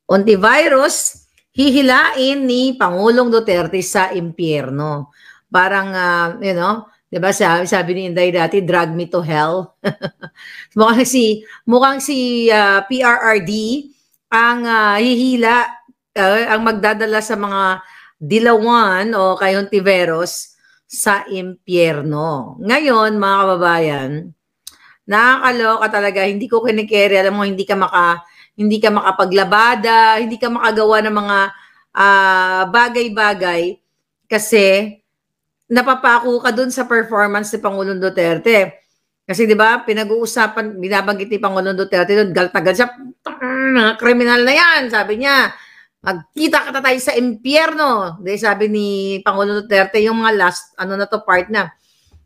Antivirus, hihilain ni Pangulong Duterte sa impyerno. Parang, you know, di ba sabi ni Inday dati, drag me to hell. mukhang si PRRD ang hihila, ang magdadala sa mga dilawan o kay Hontiveros sa impyerno. Ngayon, mga kababayan, nakakaloka talaga, hindi ko kinikere, alam mo, hindi ka makapaglabada, hindi ka makagawa ng mga bagay-bagay kasi napapako ka dun sa performance ni Pangulong Duterte. Kasi 'di ba, pinag-uusapan, binabanggit ni Pangulong Duterte doon, galtagal siya, kriminal na 'yan, sabi niya. Magkita ka tayo sa impyerno. Dahil sabi ni Pangulong Duterte, yung mga last, na to part na.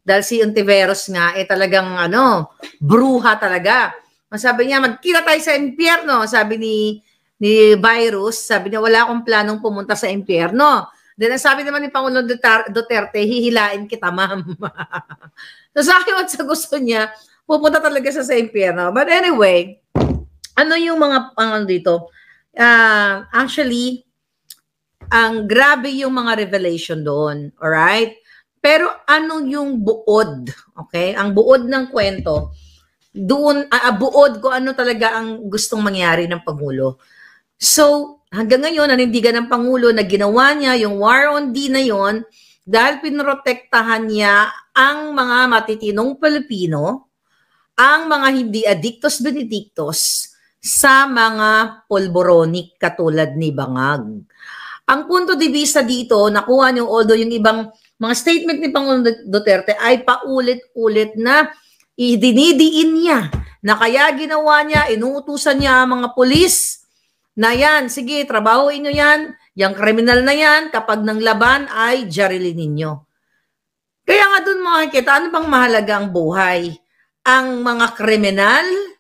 Dahil si Ontiveros nga, talagang, bruha talaga. Sabi niya, magkita tayo sa impyerno. Sabi ni Virus, sabi niya, wala akong planong pumunta sa impyerno. Then, sabi naman ni Pangulong Duterte, hihilain kita, ma'am. So, sa akin, sa gusto niya, pupunta talaga sa impyerno. But anyway, ano yung mga, dito? Actually, ang grabe yung mga revelation doon, alright? Pero ano yung buod, okay? Ang buod ng kwento, doon, buod ko ano talaga ang gustong mangyari ng Pangulo. So, hanggang ngayon, nanindigan ng Pangulo na ginawa niya yung war on D na yon dahil pinrotektahan niya ang mga matitinong Pilipino, ang mga hindi addictos benedictos, sa mga polboronic katulad ni Bangag. Ang punto de vista dito, nakuha niyo, although yung ibang mga statement ni Pangulong Duterte ay paulit-ulit na idinidiin niya na kaya ginawa niya, inuutusan niya ang mga pulis na yan, sige, trabahoin nyo yan, yung kriminal na yan, kapag nang laban ay jarilin ninyo. Kaya nga dun makikita, ano bang mahalaga ang buhay? Ang mga kriminal,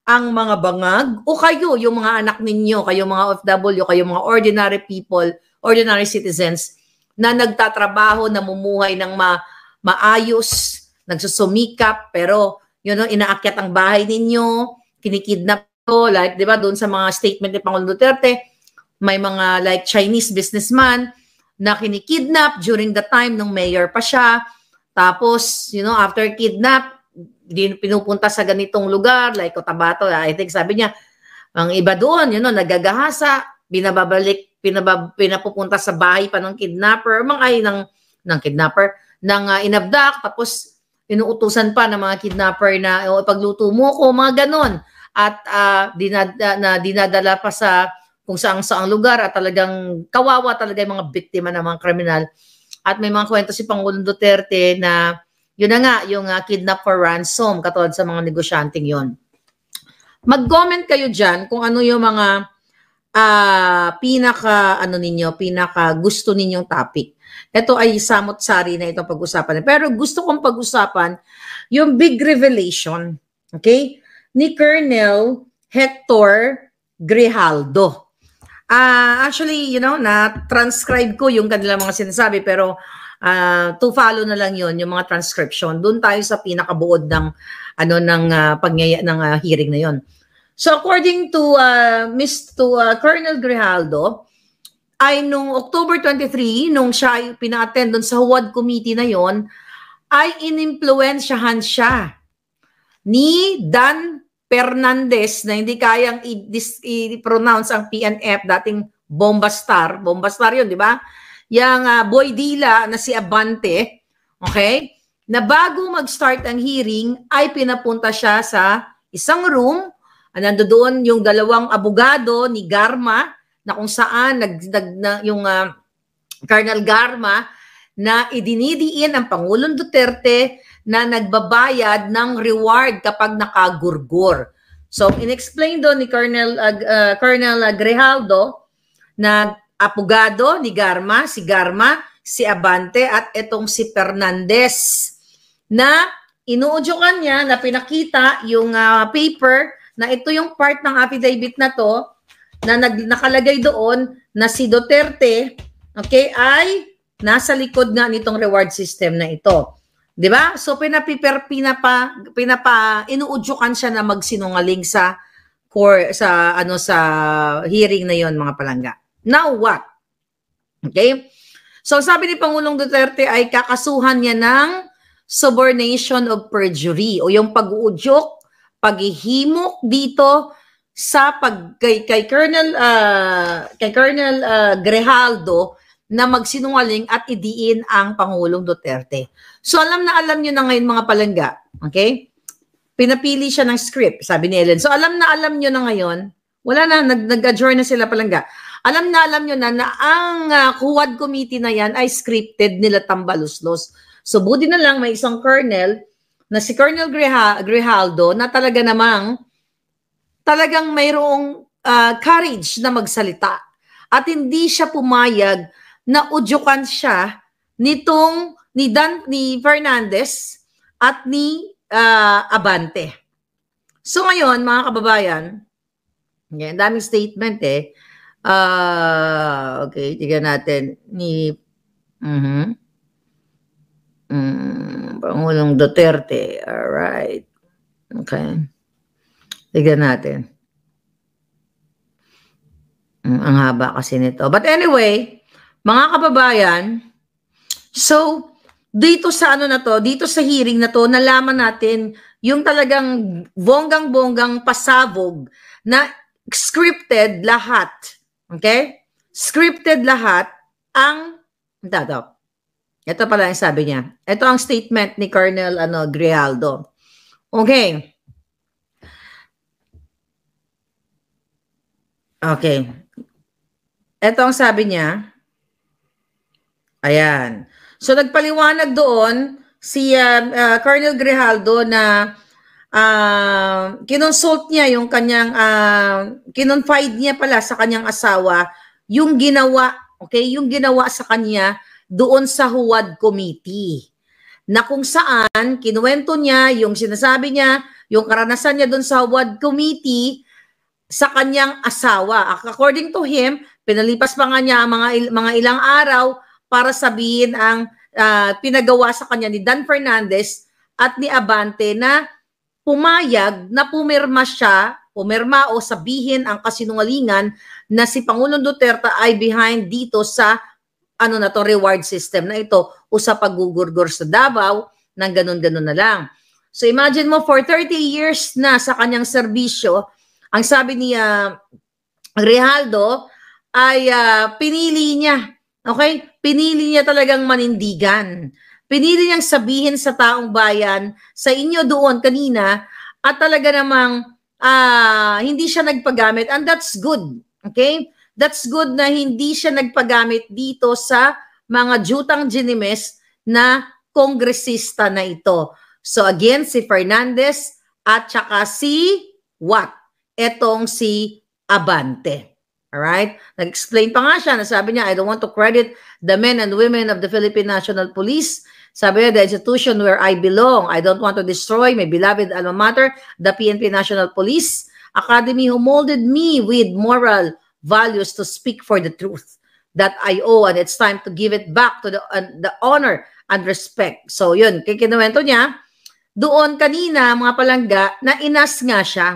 ang mga bangag, o kayo, yung mga anak ninyo, kayo mga OFW, kayo mga ordinary people, ordinary citizens, na nagtatrabaho, namumuhay ng maayos, nagsusumikap, pero, inaakyat ang bahay ninyo, kinikidnap ko, like, di ba, doon sa mga statement ni Pangulong Duterte, may mga, like, Chinese businessman, na kinikidnap during the time nung mayor pa siya, tapos, after kidnap, pinupunta sa ganitong lugar, like Cotabato, I think sabi niya, ang iba doon, nagagahasa, pinapupunta sa bahay pa ng kidnapper, ng kidnapper, ng inabdak, tapos inuutusan pa ng mga kidnapper na pagluto mo ko, mga ganon. At dinadala pa sa kung saang lugar at talagang kawawa talaga yung mga biktima ng mga kriminal. At may mga kwento si Pangulong Duterte na yun na nga, yung kidnap for ransom, katulad sa mga negosyanteng yon. Mag-comment kayo dyan kung ano yung mga pinaka gusto ninyong topic. Ito ay samot-sari na itong pag-usapan. Pero gusto kong pag-usapan yung big revelation, okay, ni Colonel Hector Grijaldo. Actually, na-transcribe ko yung kanilang mga sinasabi, pero to follow na lang yon yung mga transcription. Doon tayo sa pinakabuod ng hearing na yon. So according to Colonel Grijaldo, ay nung October 23, nung siya ay pina-attend doon sa Huwad Committee na yon, ay inimpluwensyahan siya ni Dan Fernandez na hindi kayang i-pronounce ang PNF, dating Bombastar yun, di ba? Yang boy dila na si Abante, okay, na bago mag-start ang hearing, ay pinapunta siya sa isang room, nandoon yung dalawang abogado ni Garma, na kung saan yung Colonel Garma, na idinidiin ang Pangulong Duterte na nagbabayad ng reward kapag nakagurgur. So, in-explain doon ni Colonel Grijaldo na abogado ni Garma, si Abante, at itong si Fernandez, na inuudyokan niya, na pinakita yung paper, na ito yung part ng affidavit na to, na nakalagay doon, na si Duterte, okay, ay nasa likod nga nitong reward system na ito. 'Di ba? So inuudyokan siya na magsinungaling sa sa hearing na yon, mga palangga. Now what? Okay? So sabi ni Pangulong Duterte ay kakasuhan niya ng subornation of perjury o yung pag-uudyok, paghihimok dito sa kay Colonel Grijaldo na magsinungaling at idiin ang Pangulong Duterte. So alam na alam niyo na ngayon, mga palangga, okay? Pinapili siya ng script, sabi ni Ellen. So alam na alam niyo na ngayon, wala na, nag-adjourn na sila, palangga. Alam na alam niyo na ang Quad Committee na yan ay scripted nila tambaluslos. So buti na lang may isang colonel na si Colonel Grijaldo na talagang mayroong courage na magsalita. At hindi siya pumayag na udyukan siya ni Fernandez at ni Abante. So ngayon, mga kababayan, daming statement okay, tignan natin Pangulong Duterte. Alright. Okay. Tignan natin. Ang haba kasi nito. But anyway, mga kababayan, so dito sa dito sa hearing na to, nalaman natin yung talagang bonggang-bonggang pasabog na scripted lahat. Okay? Scripted lahat ang ito pala yung sabi niya. Ito ang statement ni Colonel Grijaldo. Okay. Okay. Ito ang sabi niya. Ayan. So nagpaliwanag doon si Colonel Grijaldo na kinonsult niya yung kanyang kinonfide niya pala sa kanyang asawa yung ginawa, okay, yung ginawa sa kanya doon sa Huwad Committee. Na kung saan kinuwento niya yung sinasabi niya, yung karanasan niya doon sa Huwad Committee sa kanyang asawa. According to him, pinalipas pa nga niya ang mga ilang araw para sabihin ang pinagawa sa kanya ni Dan Fernandez at ni Abante na pumayag na pumirma o sabihin ang kasinungalingan na si Pangulong Duterte ay behind dito sa reward system na ito o sa paggugurgor sa Davao ng ganun-ganun na lang. So imagine mo, for 30 years na sa kanyang serbisyo, ang sabi ni Grijaldo ay pinili niya, okay? Pinili niya talagang manindigan. Pinili niyang sabihin sa taong bayan, sa inyo doon kanina, at talaga namang hindi siya nagpagamit. And that's good, okay? That's good na hindi siya nagpagamit dito sa mga jutang ginimes na kongresista na ito. So again, si Fernandez at saka si etong si Abante. Alright? Nag-explain pa nga siya, nasabi niya, I don't want to credit the men and women of the Philippine National Police. Sabi niya, the institution where I belong. I don't want to destroy my beloved alma mater, the PNP National Police Academy, who molded me with moral values to speak for the truth that I owe, and it's time to give it back to the honor and respect. So yun, kikinuwento niya, doon kanina, mga palangga, na inas nga siya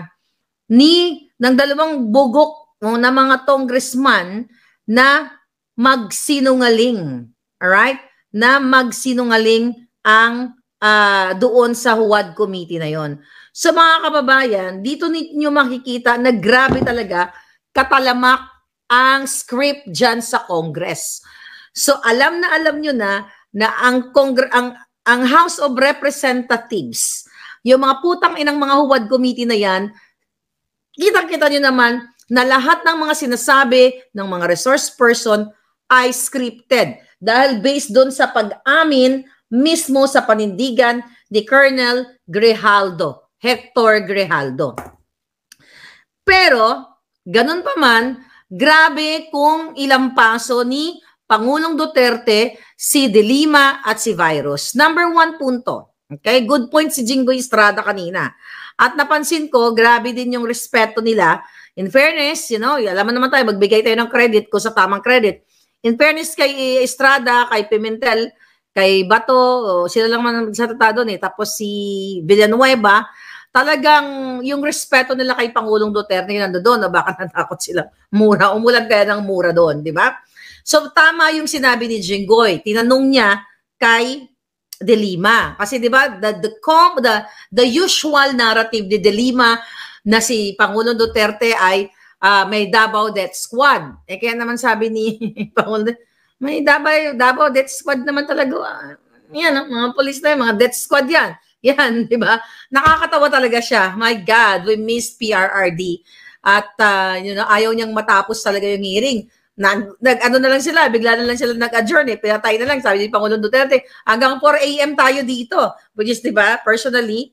ng dalawang bugok na mga congressman na magsinungaling. Alright? Na magsinungaling ang doon sa Huwad Committee na yon. So mga kababayan, dito ninyo makikita na grabe talaga katalamak ang script dyan sa Congress. So alam nyo na ang House of Representatives, yung mga putang inang mga Huwad Committee na yan, kitang-kita nyo naman na lahat ng mga sinasabi ng mga resource person ay scripted. Dahil based doon sa pag-amin mismo sa panindigan ni Colonel Grijaldo, Hector Grijaldo. Pero, ganun pa man, grabe kung ilang paso ni Pangulong Duterte, si De Lima at si Virus. Number 1 punto. Okay? Good point si Jinggoy Estrada kanina. At napansin ko, grabe din yung respeto nila. In fairness, alam naman tayo, magbigay tayo ng credit ko sa tamang credit. In fairness kay Estrada, kay Pimentel, kay Bato, sila lang man nagsalita doon eh. Tapos si Villanueva, talagang yung respeto nila kay Pangulong Duterte nandoon, o baka natakot sila mura, umulan kaya ng mura doon, di ba? So tama yung sinabi ni Jinggoy. Tinanong niya kay De Lima. Kasi 'di ba, the usual narrative ni De Lima na si Pangulong Duterte ay may Davao Death Squad. Kaya naman sabi ni Pangulong, may Davao Death Squad naman talaga. Yan, mga police na yan, mga Death Squad yan. Yan, 'di ba? Nakakatawa talaga siya. My God, we miss PRRD. At ayaw niyang matapos talaga yung hearing. Ano na lang sila, bigla na lang sila nag-adjourn pinatay na lang, sabi ni Pangulong Duterte, hanggang 4 AM tayo dito, which is, di ba, personally,